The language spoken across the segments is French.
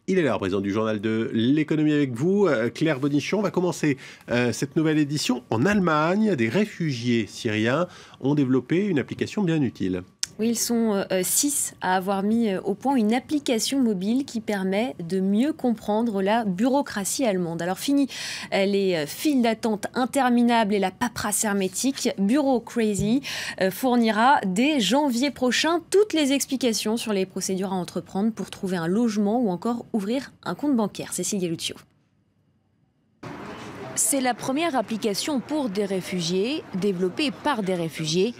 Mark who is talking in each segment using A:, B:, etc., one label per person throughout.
A: Il est là, président du journal de l'économie avec vous. Claire Bonichon, on va commencer cette nouvelle édition en Allemagne. Des réfugiés syriens ont développé une application bien utile.
B: Oui, ils sont 6 à avoir mis au point une application mobile qui permet de mieux comprendre la bureaucratie allemande. Alors fini les files d'attente interminables et la paperasse hermétique, Bureaucrazy fournira dès janvier prochain toutes les explications sur les procédures à entreprendre pour trouver un logement ou encore ouvrir un compte bancaire. Cécile Galluccio.
C: C'est la première application pour des réfugiés, développée par des réfugiés.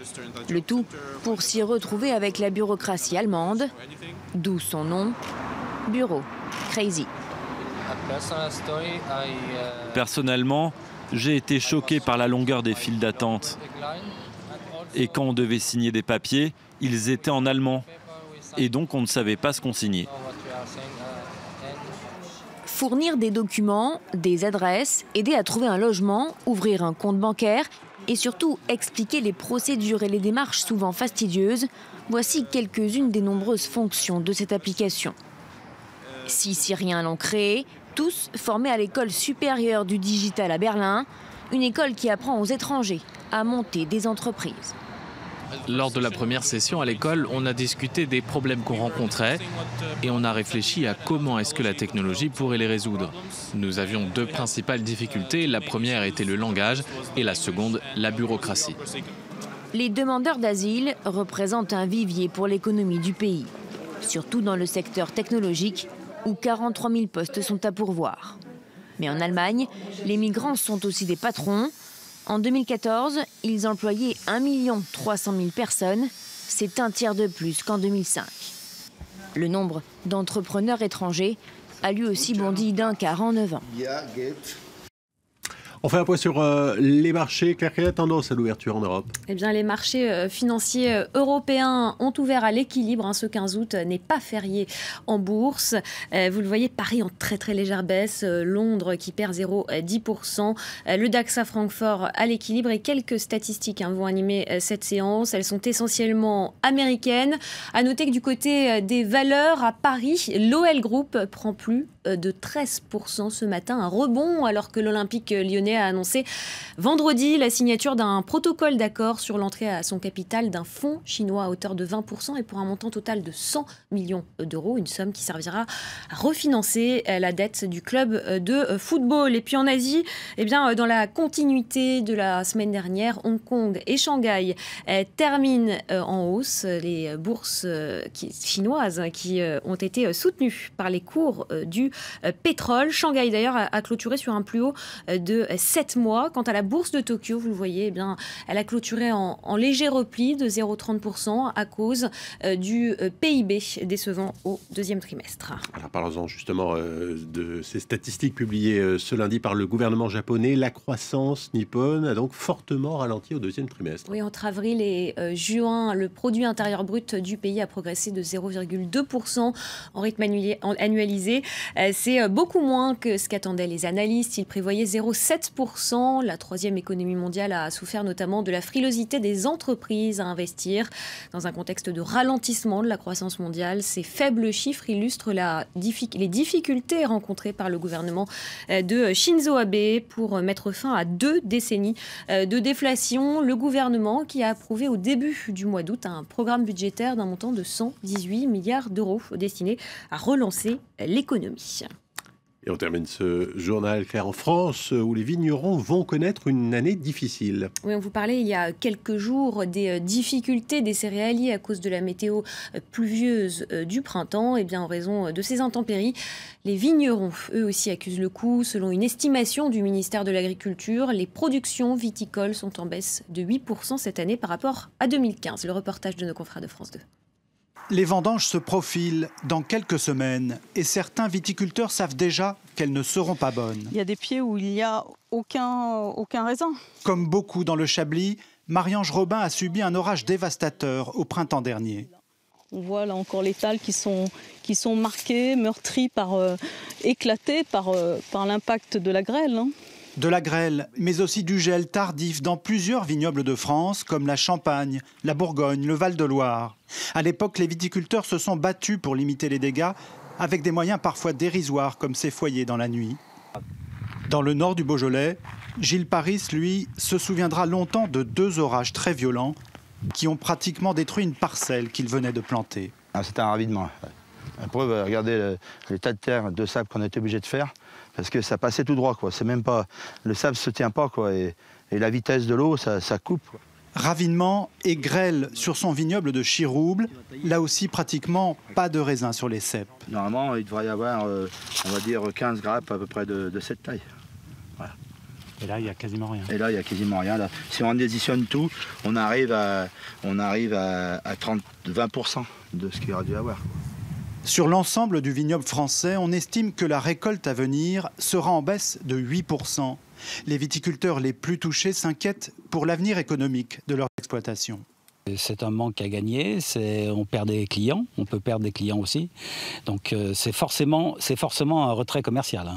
C: Le tout pour s'y retrouver avec la bureaucratie allemande, d'où son nom, Bureau Crazy.
D: Personnellement, j'ai été choqué par la longueur des files d'attente. Et quand on devait signer des papiers, ils étaient en allemand. Et donc on ne savait pas ce qu'on signait.
C: Fournir des documents, des adresses, aider à trouver un logement, ouvrir un compte bancaire et surtout expliquer les procédures et les démarches souvent fastidieuses, voici quelques-unes des nombreuses fonctions de cette application. 6 Syriens l'ont créée, tous formés à l'école supérieure du digital à Berlin, une école qui apprend aux étrangers à monter des entreprises.
E: Lors de la première session à l'école, on a discuté des problèmes qu'on rencontrait et on a réfléchi à comment est-ce que la technologie pourrait les résoudre. Nous avions 2 principales difficultés. La première était le langage et la seconde, la bureaucratie.
C: Les demandeurs d'asile représentent un vivier pour l'économie du pays, surtout dans le secteur technologique où 43 000 postes sont à pourvoir. Mais en Allemagne, les migrants sont aussi des patrons. En 2014, ils employaient 1 300 000 personnes. C'est un tiers de plus qu'en 2005. Le nombre d'entrepreneurs étrangers a lui aussi bondi d'un quart en 9 ans.
A: On fait un point sur les marchés. Claire, quelle est la tendance à l'ouverture en Europe ?
B: Eh bien, les marchés financiers européens ont ouvert à l'équilibre. Ce 15 août n'est pas férié en bourse. Vous le voyez, Paris en très très légère baisse. Londres qui perd 0,10%. Le DAX à Francfort à l'équilibre. Et quelques statistiques vont animer cette séance. Elles sont essentiellement américaines. À noter que du côté des valeurs à Paris, l'OL Group prend plus de 13% ce matin. Un rebond alors que l'Olympique lyonnais a annoncé vendredi la signature d'un protocole d'accord sur l'entrée à son capital d'un fonds chinois à hauteur de 20% et pour un montant total de 100 millions d'euros, une somme qui servira à refinancer la dette du club de football. Et puis en Asie, eh bien, dans la continuité de la semaine dernière, Hong Kong et Shanghai terminent en hausse. Les bourses chinoises qui ont été soutenues par les cours du pétrole. Shanghai d'ailleurs a clôturé sur un plus haut de 7 mois. Quant à la bourse de Tokyo, vous le voyez, eh bien, elle a clôturé en léger repli de 0,30% à cause du PIB décevant au deuxième trimestre.
A: Alors parlons-en justement de ces statistiques publiées ce lundi par le gouvernement japonais. La croissance nippone a donc fortement ralenti au deuxième trimestre.
B: Oui, entre avril et juin, le produit intérieur brut du pays a progressé de 0,2% en rythme annualisé. C'est beaucoup moins que ce qu'attendaient les analystes. Ils prévoyaient 0,7%. La troisième économie mondiale a souffert notamment de la frilosité des entreprises à investir. Dans un contexte de ralentissement de la croissance mondiale, ces faibles chiffres illustrent les difficultés rencontrées par le gouvernement de Shinzo Abe pour mettre fin à 2 décennies de déflation. Le gouvernement qui a approuvé au début du mois d'août un programme budgétaire d'un montant de 118 milliards d'euros destiné à relancer l'économie.
A: Et on termine ce journal, Claire, en France, où les vignerons vont connaître une année difficile.
B: Oui, on vous parlait il y a quelques jours des difficultés des céréaliers à cause de la météo pluvieuse du printemps. Et bien, en raison de ces intempéries, les vignerons, eux aussi, accusent le coup. Selon une estimation du ministère de l'Agriculture, les productions viticoles sont en baisse de 8% cette année par rapport à 2015. Le reportage de nos confrères de France 2.
F: Les vendanges se profilent dans quelques semaines et certains viticulteurs savent déjà qu'elles ne seront pas bonnes.
G: Il y a des pieds où il n'y a aucun raisin.
F: Comme beaucoup dans le Chablis, Marie-Ange Robin a subi un orage dévastateur au printemps dernier.
G: On voit là encore les talles qui sont marquées, meurtries, éclatées par l'impact de la grêle.
F: De la grêle, mais aussi du gel tardif dans plusieurs vignobles de France, comme la Champagne, la Bourgogne, le Val-de-Loire. À l'époque, les viticulteurs se sont battus pour limiter les dégâts avec des moyens parfois dérisoires comme ces foyers dans la nuit. Dans le nord du Beaujolais, Gilles Paris, lui, se souviendra longtemps de 2 orages très violents qui ont pratiquement détruit une parcelle qu'il venait de planter.
H: C'était un ravinement. La preuve, regardez les tas de terre, de sable qu'on a été obligé de faire, parce que ça passait tout droit, quoi. C'est même pas, le sable se tient pas, quoi, et la vitesse de l'eau, ça coupe, quoi.
F: Ravinement et grêle sur son vignoble de Chirouble, là aussi pratiquement pas de raisin sur les ceps.
H: Normalement, il devrait y avoir, on va dire, 15 grappes à peu près de cette taille. Voilà.
F: Et là, il n'y a quasiment rien.
H: Et là, il n'y a quasiment rien. Là. Si on additionne tout, on arrive à 20% de ce qu'il aurait dû avoir.
F: Sur l'ensemble du vignoble français, on estime que la récolte à venir sera en baisse de 8%. Les viticulteurs les plus touchés s'inquiètent pour l'avenir économique de leur exploitation.
I: C'est un manque à gagner, on perd des clients, on peut perdre des clients aussi. Donc c'est forcément un retrait commercial. Hein.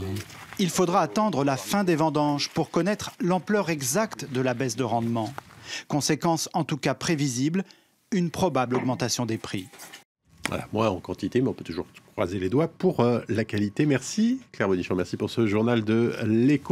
F: Il faudra attendre la fin des vendanges pour connaître l'ampleur exacte de la baisse de rendement. Conséquence en tout cas prévisible, une probable augmentation des prix.
A: Voilà, moins en quantité, mais on peut toujours croiser les doigts pour la qualité. Merci Claire Bonichon, merci pour ce journal de l'Écho.